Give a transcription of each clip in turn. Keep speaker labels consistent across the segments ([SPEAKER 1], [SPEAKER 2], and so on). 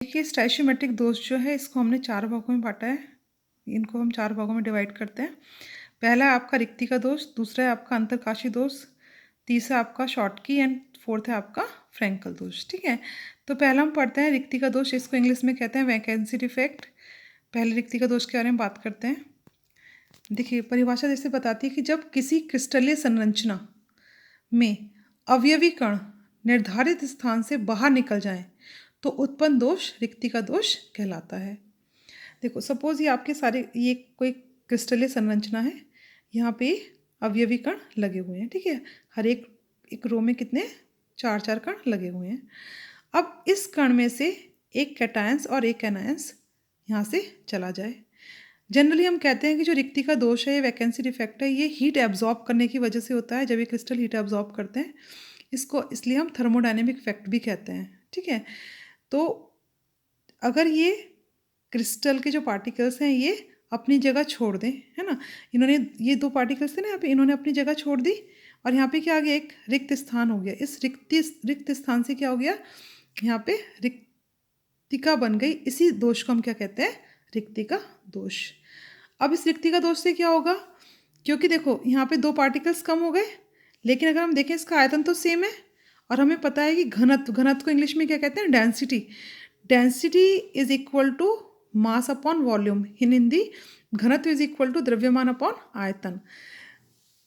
[SPEAKER 1] देखिए स्टैच्यूमेट्रिक दोष जो है इसको हमने 4 भागों में बाँटा है। इनको हम 4 भागों में डिवाइड करते हैं। पहला है आपका रिक्ति का दोष, दूसरा है आपका अंतरकाशी दोष, तीसरा आपका शॉर्टकी एंड फोर्थ है आपका फ्रैंकल दोष। ठीक है, तो पहला हम पढ़ते हैं रिक्ति का दोष। इसको इंग्लिश में कहते हैं वैकेंसी डिफेक्ट। पहले रिक्ति का दोष के बारे में बात करते हैं। देखिए परिभाषा जैसे बताती है कि जब किसी क्रिस्टलीय संरचना में अवयवी कण निर्धारित स्थान से बाहर निकल जाएं तो उत्पन्न दोष रिक्ति का दोष कहलाता है। देखो सपोज ये कोई क्रिस्टलीय संरचना है, यहाँ पे अवयवी कण लगे हुए हैं। ठीक है, हर एक रो में कितने 4 कण लगे हुए हैं। अब इस कण में से एक कैटायंस और एक एनायंस यहाँ से चला जाए। जनरली हम कहते हैं कि जो रिक्ति का दोष है, ये वैकेंसी डिफेक्ट है, ये हीट एब्जॉर्ब करने की वजह से होता है। जब ये क्रिस्टल हीट एब्जॉर्ब करते हैं इसको, इसलिए हम थर्मोडायनेमिक इफेक्ट भी कहते हैं। ठीक है, तो अगर ये क्रिस्टल के जो पार्टिकल्स हैं ये अपनी जगह छोड़ दें, है ना, इन्होंने ये 2 पार्टिकल्स थे ना यहाँ पे, इन्होंने अपनी जगह छोड़ दी और यहाँ पे क्या आ गया, एक रिक्त स्थान हो गया। इस रिक्त स्थान से क्या हो गया, यहाँ पे रिक्तिका बन गई। इसी दोष को हम क्या कहते हैं, रिक्तिका दोष। अब इस रिक्तिका दोष से क्या होगा, क्योंकि देखो यहाँ पे 2 पार्टिकल्स कम हो गए, लेकिन अगर हम देखें इसका आयतन तो सेम है और हमें पता है कि घनत्व को इंग्लिश में क्या कहते हैं, density is equal to mass upon volume. In Hindi घनत्व इज इक्वल टू द्रव्यमान अपॉन आयतन।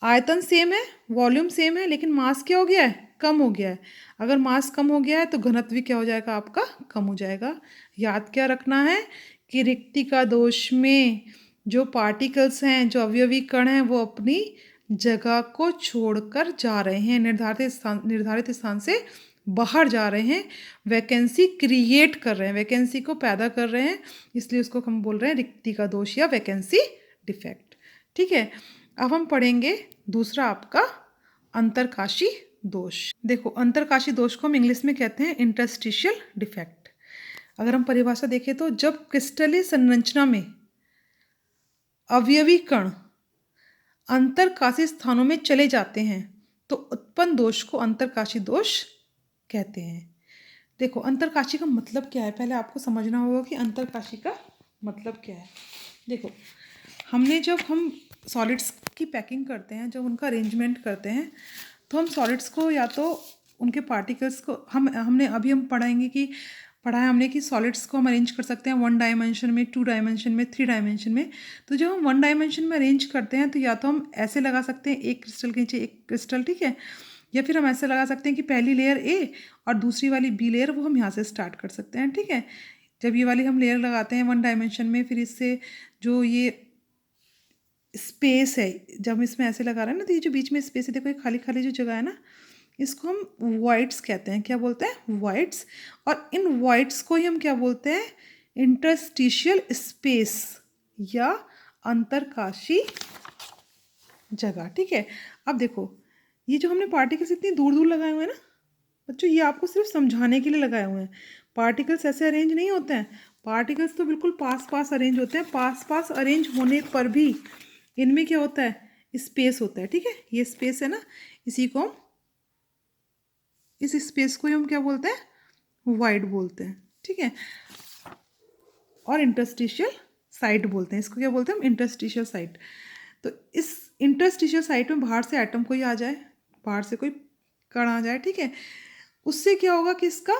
[SPEAKER 1] आयतन सेम है, वॉल्यूम सेम है, लेकिन मास क्या हो गया है, कम हो गया है। अगर मास कम हो गया है तो घनत्व भी क्या हो जाएगा, आपका कम हो जाएगा। याद क्या रखना है कि रिक्तिका दोष में जो पार्टिकल्स हैं, जो अवयवी कण हैं, वो अपनी जगह को छोड़कर जा रहे हैं, निर्धारित स्थान से बाहर जा रहे हैं, वैकेंसी क्रिएट कर रहे हैं, वैकेंसी को पैदा कर रहे हैं, इसलिए उसको हम बोल रहे हैं रिक्ति का दोष या वैकेंसी डिफेक्ट। ठीक है, अब हम पढ़ेंगे दूसरा आपका अंतरकाशी दोष। देखो अंतरकाशी दोष को हम इंग्लिश में कहते हैं इंटरस्टिशियल डिफेक्ट। अगर हम परिभाषा देखें तो जब क्रिस्टलीय संरचना में अवयवी कण अंतरकाशी स्थानों में चले जाते हैं तो उत्पन्न दोष को अंतरकाशी दोष कहते हैं। देखो अंतरकाशी का मतलब क्या है, पहले आपको समझना होगा कि अंतरकाशी का मतलब क्या है। देखो जब हम सॉलिड्स की पैकिंग करते हैं, जब उनका अरेंजमेंट करते हैं, तो हम सॉलिड्स को या तो उनके पार्टिकल्स को हम पढ़ाएंगे कि हमने कि सॉलिड्स को हम अरेंज कर सकते हैं 1 डायमेंशन में, 2 डायमेंशन में, 3 डायमेंशन में। तो जब हम 1 डायमेंशन में अरेंज करते हैं तो या तो हम ऐसे लगा सकते हैं, एक क्रिस्टल के नीचे एक क्रिस्टल, ठीक है, या फिर हम ऐसे लगा सकते हैं कि पहली लेयर ए और दूसरी वाली बी लेयर वो हम यहाँ से स्टार्ट कर सकते हैं। ठीक है, जब ये वाली हम लेयर लगाते हैं 1 डायमेंशन में, फिर इससे जो ये स्पेस है, जब हम इसमें ऐसे लगा रहे हैं ना, तो ये जो बीच में स्पेस है, देखो ये खाली खाली जो जगह है ना, इसको हम वॉइड्स कहते हैं। क्या बोलते हैं, वॉइड्स। और इन वॉइड्स को ही हम क्या बोलते हैं, इंटरस्टिशियल स्पेस या अंतरकाशी जगह। ठीक है, अब देखो ये जो हमने पार्टिकल्स इतनी दूर दूर लगाए हुए हैं ना बच्चों, ये आपको सिर्फ समझाने के लिए लगाए हुए हैं। पार्टिकल्स ऐसे अरेंज नहीं होते हैं, पार्टिकल्स तो बिल्कुल पास पास अरेंज होते हैं। पास पास अरेंज होने पर भी इनमें क्या होता है, स्पेस होता है। ठीक है, ये स्पेस है ना, इस स्पेस को ही हम क्या बोलते हैं, वाइड बोलते हैं। ठीक है, और इंटरस्टिशियल साइट बोलते हैं, इसको क्या बोलते हैं हम, इंटरस्टिशियल साइट। तो इस इंटरस्टिशियल साइट में बाहर से एटम कोई आ जाए, बाहर से कोई कण आ जाए, ठीक है, उससे क्या होगा कि इसका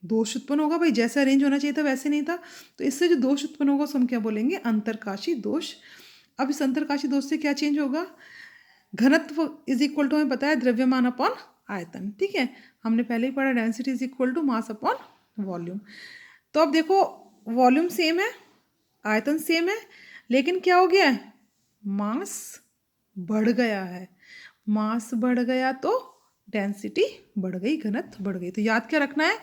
[SPEAKER 1] दोष उत्पन्न होगा। भाई जैसे अरेंज होना चाहिए था वैसे नहीं था, तो इससे जो दोष उत्पन्न होगा उसे हम क्या बोलेंगे, अंतरकाशी दोष। अब इस अंतरकाशी दोष से क्या चेंज होगा, घनत्व इज इक्वल टू हमें पता है द्रव्यमान अपॉन आयतन। ठीक है, हमने पहले ही पढ़ा density is equal to mass upon volume. तो अब देखो वॉल्यूम सेम है, आयतन सेम है, लेकिन क्या हो गया है, मास बढ़ गया है। मास बढ़ गया तो डेंसिटी बढ़ गई, घनत्व बढ़ गई। तो याद क्या रखना है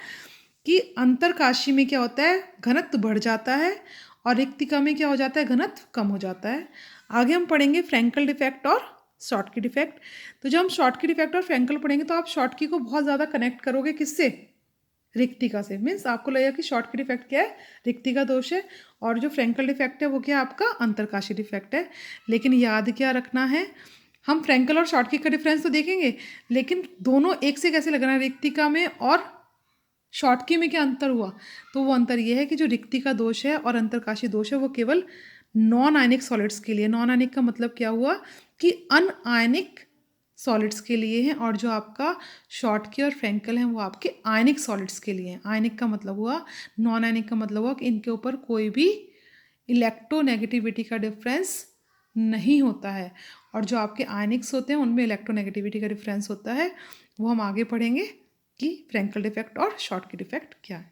[SPEAKER 1] कि अंतरकाशी में क्या होता है, घनत्व बढ़ जाता है और रिक्तिका में क्या हो जाता है, घनत्व कम हो जाता है। आगे हम पढ़ेंगे फ्रैंकल डिफेक्ट और शॉर्टकी डिफेक्ट। तो जब हम शॉर्टकी डिफेक्ट और फ्रैंकल पढ़ेंगे तो आप शॉर्टकी को बहुत ज़्यादा कनेक्ट करोगे किससे, रिक्तिका से। मीन्स आपको लगेगा कि शॉर्टकी डिफेक्ट क्या है, रिक्तिका दोष है, और जो फ्रैंकल डिफेक्ट है वो क्या है, आपका अंतरकाशी डिफेक्ट है। लेकिन याद क्या रखना है, हम फ्रैंकल और शॉर्टकी का डिफरेंस तो देखेंगे, लेकिन दोनों एक से कैसे लगना है, रिक्तिका में और शॉटकी में क्या अंतर हुआ? तो वो अंतर ये है कि जो रिक्ति का दोष है और अंतरकाशी दोष है वो केवल नॉन आयनिक सॉलिड्स के लिए। नॉन आयनिक का मतलब क्या हुआ कि अनआयनिक सॉलिड्स के लिए है, और जो आपका शॉटकी और फ्रैंकल हैं वो आपके आयनिक सॉलिड्स के लिए हैं। आयनिक का मतलब हुआ, नॉन आयनिक का मतलब हुआ कि इनके ऊपर कोई भी इलेक्ट्रोनेगेटिविटी का डिफरेंस नहीं होता है, और जो आपके आयनिक्स होते हैं उनमें इलेक्ट्रोनेगेटिविटी का डिफरेंस होता है। वो हम आगे पढ़ेंगे कि फ्रैंकल डिफेक्ट और शॉटकी डिफेक्ट क्या है।